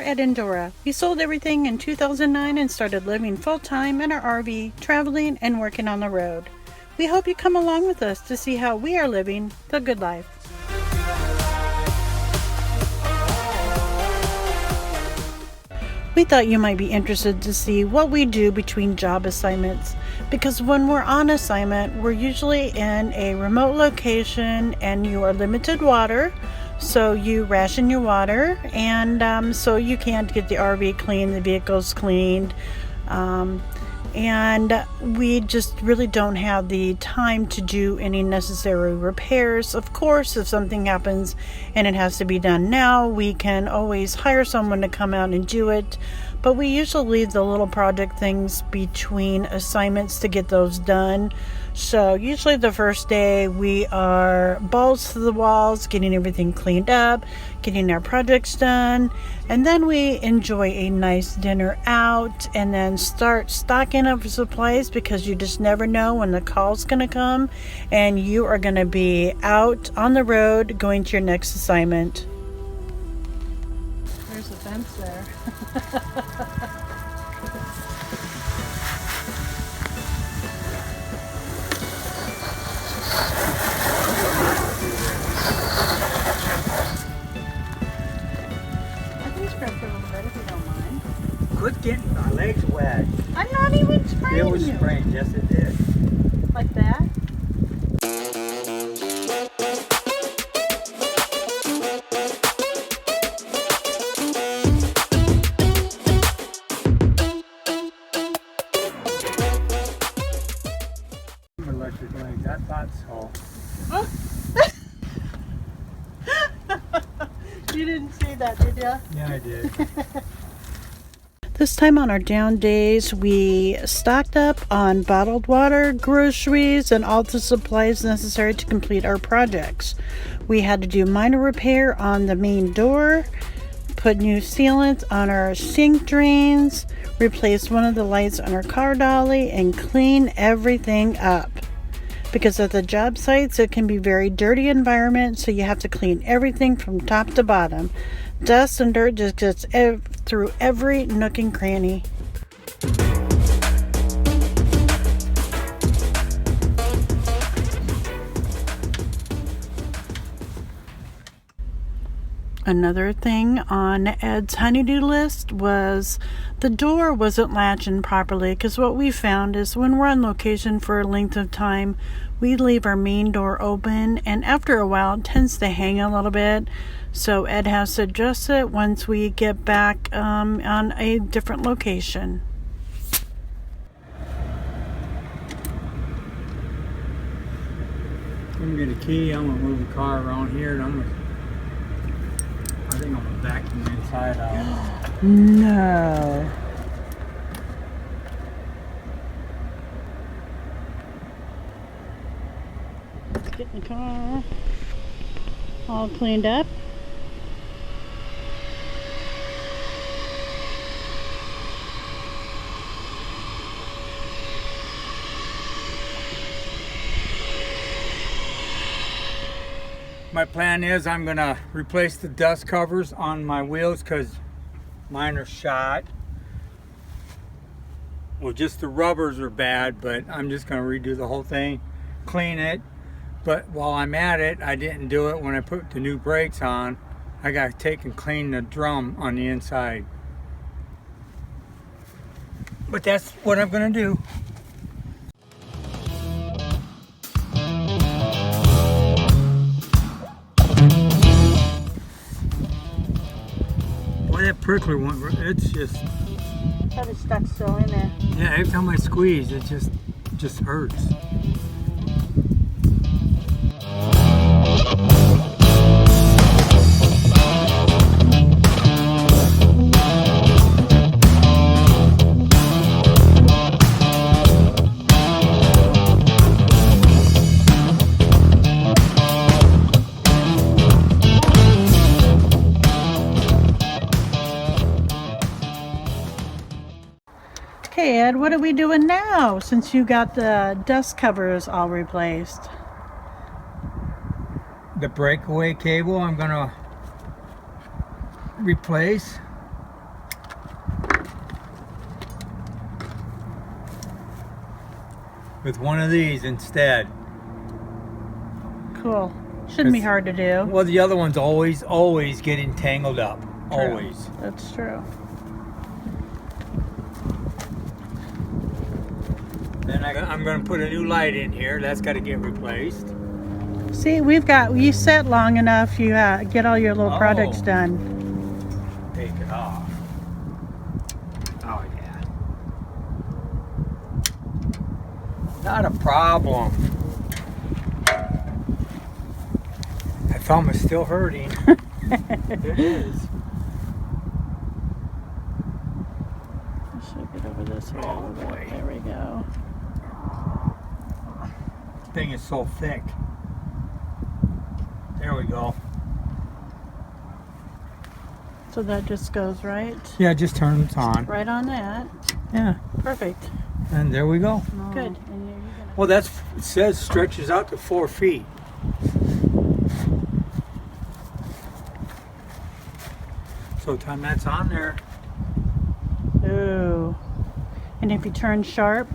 Ed and Dora. We sold everything in 2009 and started living full-time in our RV, traveling and working on the road. We hope you come along with us to see how we are living the good life. We thought you might be interested to see what we do between job assignments, because when we're on assignment, we're usually in a remote location and you are limited water, so you ration your water, and so you can't get the RV clean, the vehicles cleaned, and we just really don't have the time to do any necessary repairs. Of course, if something happens and it has to be done now, we can always hire someone to come out and do it, but we usually leave the little project things between assignments to get those done. So usually the first day we are balls to the walls, getting everything cleaned up, getting our projects done, and then we enjoy a nice dinner out and then start stocking up for supplies, because you just never know when the call's going to come and you are going to be out on the road going to your next assignment. There's a fence there. Quit getting my legs wet. I'm not even spraying It was you. spraying, yes it did. Like that? Electric legs, I thought so. You didn't see that, did you? Yeah, I did. This time on our down days, we stocked up on bottled water, groceries, and all the supplies necessary to complete our projects. We had to do minor repair on the main door, put new sealant on our sink drains, replace one of the lights on our car dolly, and clean everything up. Because at the job sites, it can be very dirty environment, so you have to clean everything from top to bottom. Dust and dirt just gets through every nook and cranny. Another thing on Ed's honey-do list was the door wasn't latching properly, because what we found is when we're on location for a length of time, we leave our main door open, and after a while it tends to hang a little bit. So Ed has to adjust it once we get back on a different location. I'm gonna get a key, I'm gonna move the car around here, and I think I'm gonna vacuum the inside out. No. Getting the car all cleaned up. My plan is I'm gonna replace the dust covers on my wheels because mine are shot. Well, just the rubbers are bad, but I'm just gonna redo the whole thing, clean it. But while I'm at it, I didn't do it when I put the new brakes on. I gotta take and clean the drum on the inside. But that's what I'm gonna do. Boy, that prickler one, it's just... Probably stuck still in there. Yeah, every time I squeeze, it just hurts. Okay, Ed, what are we doing now since you got the dust covers all replaced? The breakaway cable I'm gonna replace. with one of these instead. Cool. Shouldn't be hard to do. Well, the other one's always getting tangled up. True. Always. That's true. Then I'm going to put a new light in here. That's got to get replaced. See, you set long enough, you get all your little projects done. Take it off. Oh, yeah. Not a problem. My thumb is still hurting. It is. I should get over this way. Oh, boy. There we go. This thing is so thick. There we go. So that just goes right? Yeah, it just turns on. Right on that. Yeah. Perfect. And there we go. Good. Well, it says stretches out to 4 feet. So time that's on there. Ooh. And if you turn sharp.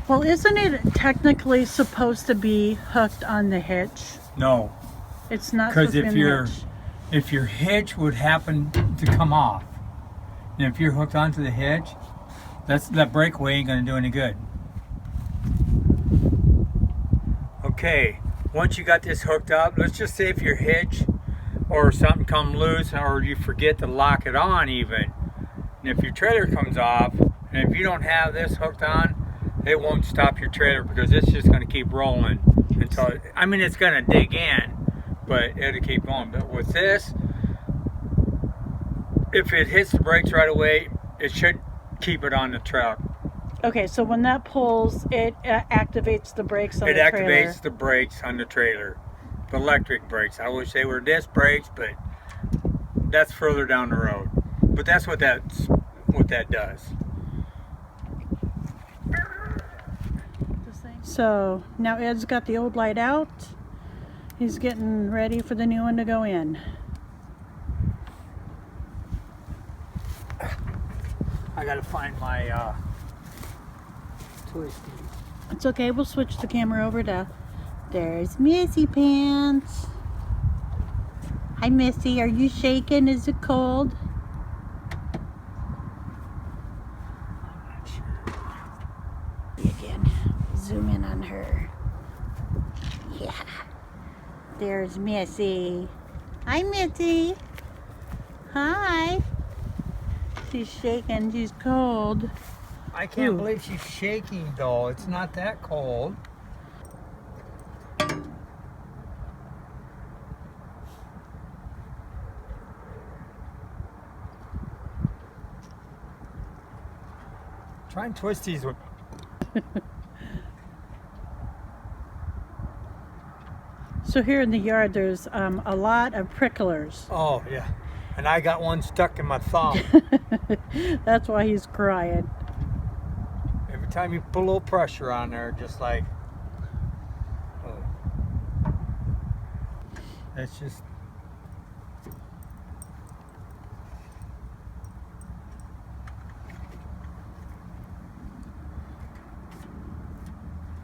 Well, isn't it technically supposed to be hooked on the hitch? No, It's not because supposed to be on the hitch. if your hitch would happen to come off, and if you're hooked onto the hitch, that breakaway ain't gonna do any good. Okay, once you got this hooked up, let's just say if your hitch or something come loose, or you forget to lock it on even, and if your trailer comes off, and if you don't have this hooked on, it won't stop your trailer because it's just going to keep rolling until, I mean, it's going to dig in, but it'll keep going. But with this, if it hits the brakes right away, it should keep it on the truck. Okay, so when that pulls, it activates the brakes on the trailer. It activates the brakes on the trailer. The electric brakes. I wish they were disc brakes, but that's further down the road. But that's what that does. So now Ed's got the old light out. He's getting ready for the new one to go in. I gotta find my twisty. It's okay, we'll switch the camera over to... There's Missy Pants. Hi Missy, are you shaking? Is it cold? Again, zoom in on her. Yeah. There's Missy. Hi Missy. Hi. She's shaking, she's cold. I can't believe she's shaking though. It's not that cold. Try and twist these with... So here in the yard there's a lot of pricklers. Oh yeah, and I got one stuck in my thumb. That's why he's crying. Every time you put a little pressure on there, just like... Oh. That's just...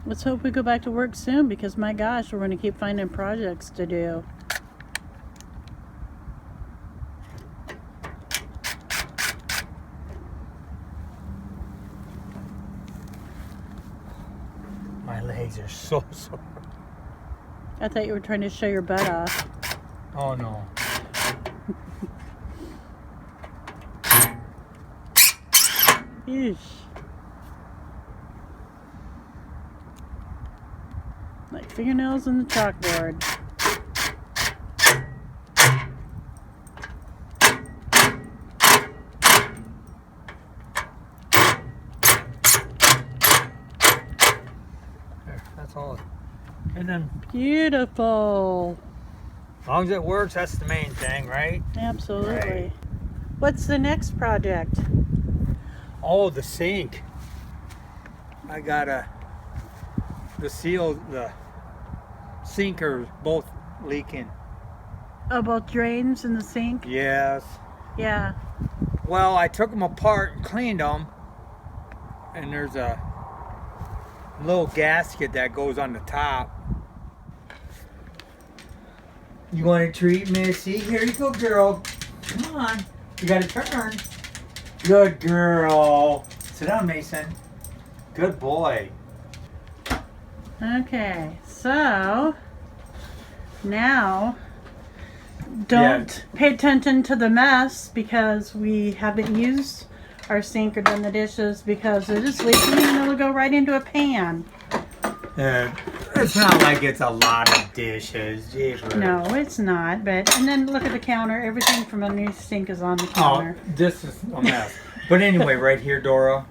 Let's hope we go back to work soon because my gosh, we're going to keep finding projects to do. My legs are so sore. I thought you were trying to show your butt off. Oh no. Eesh. Like fingernails in the chalkboard. There, that's all. And then, Beautiful. as long as it works, that's the main thing, right? Absolutely. Right. What's the next project? Oh, the sink. I gotta... The sink are both leaking. Oh, both drains in the sink? Yes. Yeah. Well, I took them apart and cleaned them, and there's a little gasket that goes on the top. You want a treat, Missy? Here you go, girl. Come on. You gotta turn. Good girl. Sit down, Mason. Good boy. Okay, so now don't pay attention to the mess because we haven't used our sink or done the dishes because it is leaking and it'll go right into a pan. It's not like it's a lot of dishes. Jeepers. No, it's not. But and then look at the counter. Everything from underneath the sink is on the counter. Oh, this is a mess. But anyway, right here, Dora,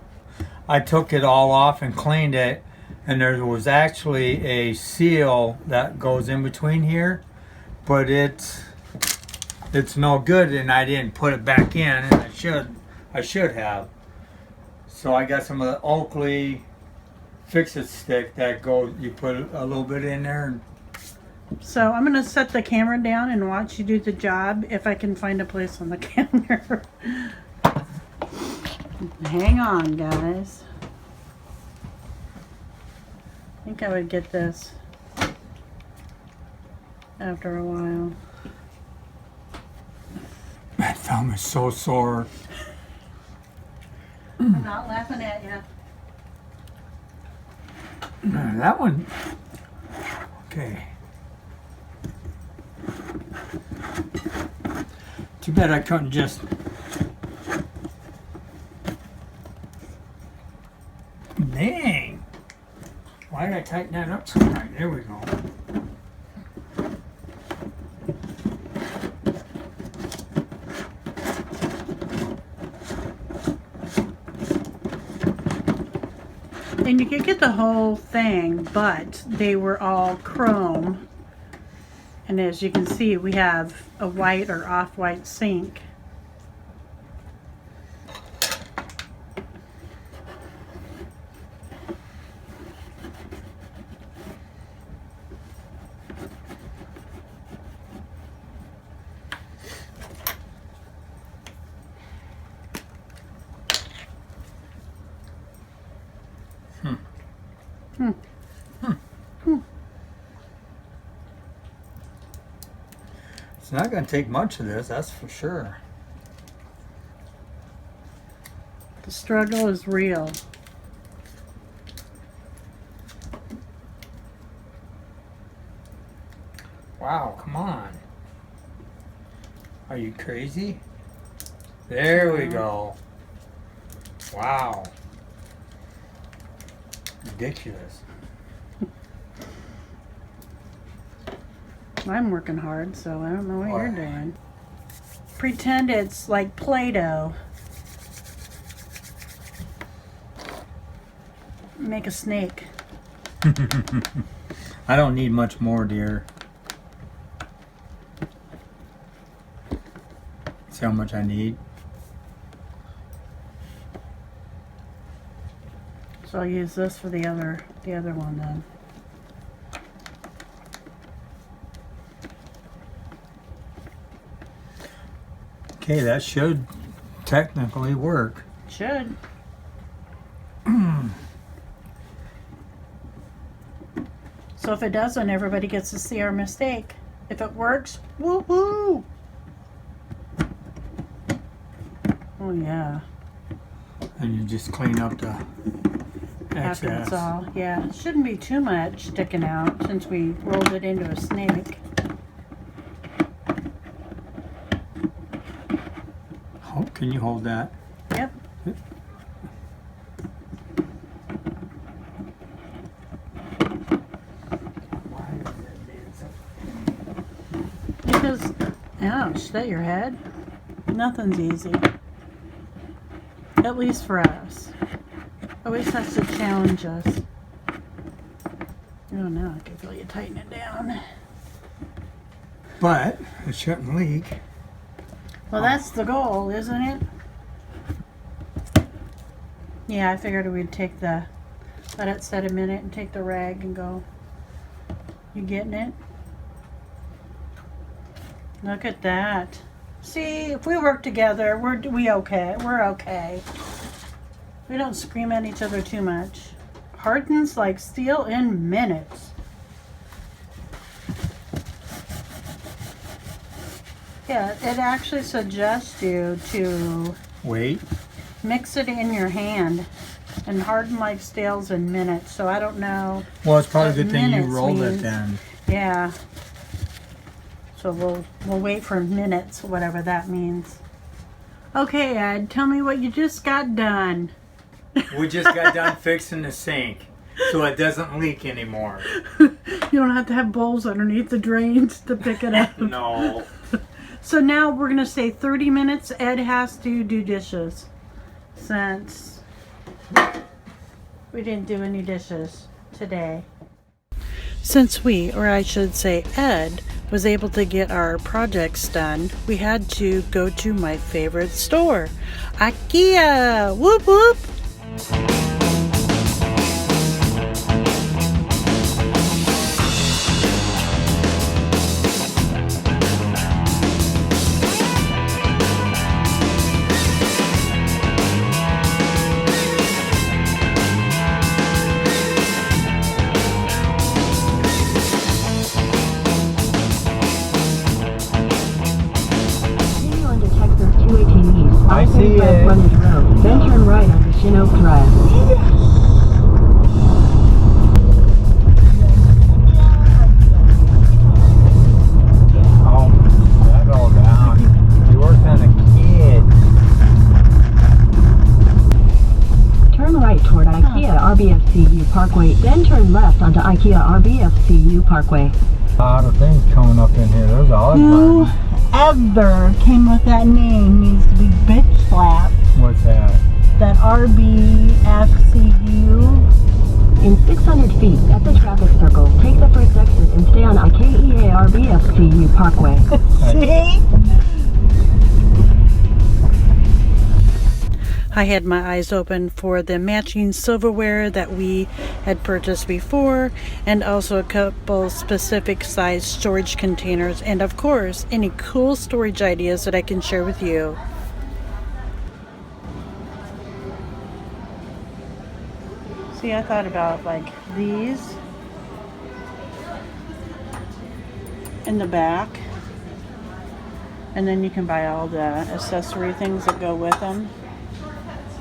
I took it all off and cleaned it, and there was actually a seal that goes in between here, but it's no good, and I didn't put it back in, and I should have. So I got some of the Oakley fix-it stick that goes, you put a little bit in there. And so I'm going to set the camera down and watch you do the job if I can find a place on the counter. Hang on, guys. I think I would get this after a while. My thumb is so sore. I'm not laughing at you. That one. Okay. Too bad I couldn't just. Dang. Why did I tighten that up so tight? There we go. And you could get the whole thing, but they were all chrome. And as you can see, we have a white or off-white sink. It's not going to take much of this, that's for sure. The struggle is real. Wow, come on. Are you crazy? There we go. Wow. Ridiculous. I'm working hard, so I don't know what you're doing. Pretend it's like Play-Doh. Make a snake. I don't need much more, dear. See how much I need? So I'll use this for the other one then. Okay, that should technically work. Should. So if it doesn't, everybody gets to see our mistake. If it works, woohoo! Oh yeah. And you just clean up the After excess. it's all, yeah. Shouldn't be too much sticking out since we rolled it into a snake. Oh, can you hold that? Yep. Because, ouch, is that your head? Nothing's easy. At least for us. Always has to challenge us. Oh, now I can feel you tighten it down. But it shouldn't leak. Well, that's the goal, isn't it? Yeah, I figured we'd let it set a minute and take the rag and go. You getting it? Look at that. See, if we work together, we're okay. We're okay. We don't scream at each other too much. Hardens like steel in minutes. Yeah, it actually suggests you to Wait. mix it in your hand and harden like stales in minutes. So I don't know. Well, it's probably a what good thing you minutes rolled it means. then. Yeah. So we'll wait for minutes, whatever that means. Okay, Ed, tell me what you just got done. We just got done fixing the sink so it doesn't leak anymore. You don't have to have bowls underneath the drains to pick it up. No. So now we're going to say 30 minutes Ed has to do dishes, since we didn't do any dishes today. Since we, or I should say Ed, was able to get our projects done, we had to go to my favorite store, IKEA! Whoop whoop! I see it. Frontage Road. Then turn right onto Chinook Drive. Oh, settle down. You work on a kid. Turn right toward IKEA RVFCU Parkway. Then turn left onto IKEA RVFCU Parkway. A lot of things coming up in here. There's olive vines. Whoever came with that name needs to be bitch slapped. What's that? That RBFCU. In 600 feet, at the traffic circle, take the first exit and stay on IKEA RVFCU Parkway. See? I had my eyes open for the matching silverware that we had purchased before, and also a couple specific size storage containers, and of course any cool storage ideas that I can share with you. See, I thought about like these in the back, and then you can buy all the accessory things that go with them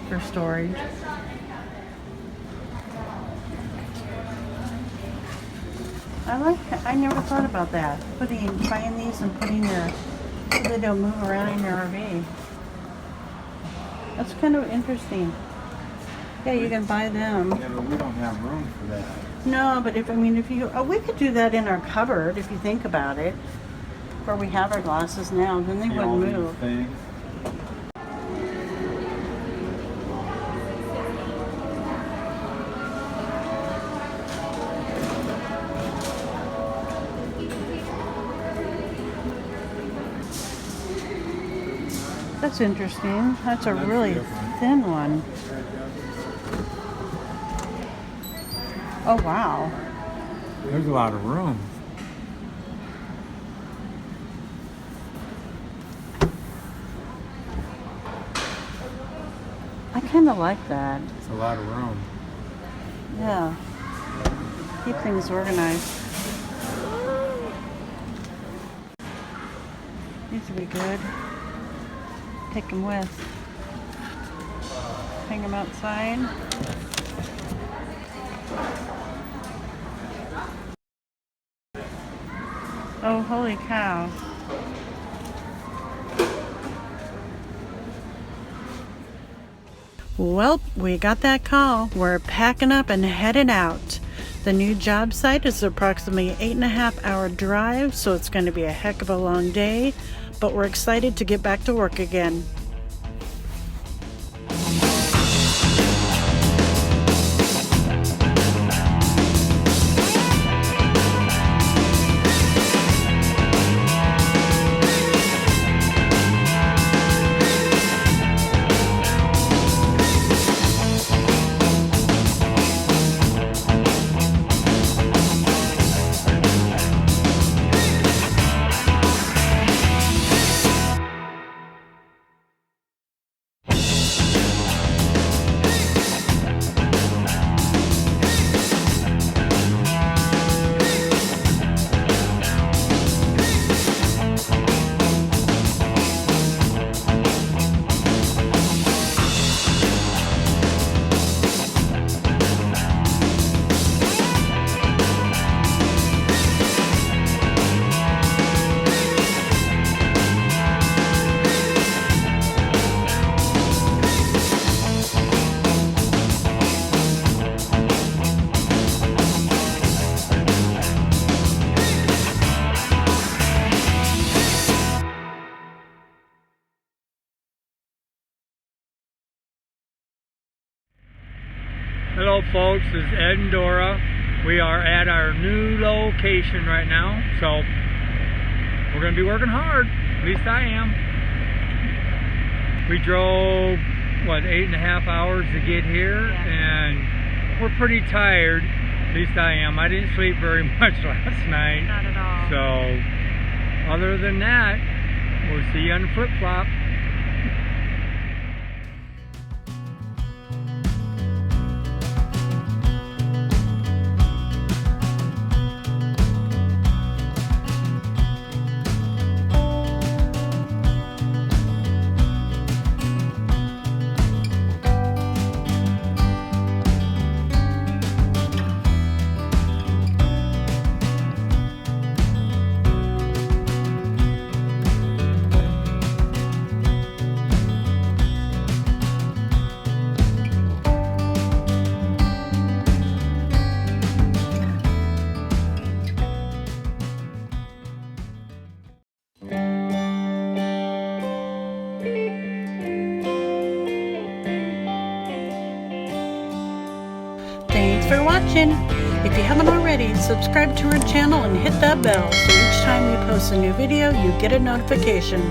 for storage. I like that. I never thought about that. Buying these and putting your, so they don't move around in your RV. That's kind of interesting. Yeah, you can buy them. Yeah, but we don't have room for that. No, but if you, we could do that in our cupboard if you think about it, where we have our glasses now. Then they wouldn't move. Things. That's interesting. That's a really thin one. Oh, wow. There's a lot of room. I kind of like that. It's a lot of room. Yeah. Keep things organized. These would be good. Take them with. Hang them outside. Oh, holy cow. Well, we got that call. We're packing up and headed out. The new job site is approximately 8.5-hour drive, so it's going to be a heck of a long day, but we're excited to get back to work again. Hello folks, this is Ed and Dora. We are at our new location right now, so we're going to be working hard. At least I am. We drove, what, 8.5 hours to get here, and we're pretty tired. At least I am. I didn't sleep very much last night. Not at all. So, other than that, we'll see you on the flip-flop. Thanks for watching. If you haven't already, subscribe to our channel and hit that bell so each time we post a new video, you get a notification.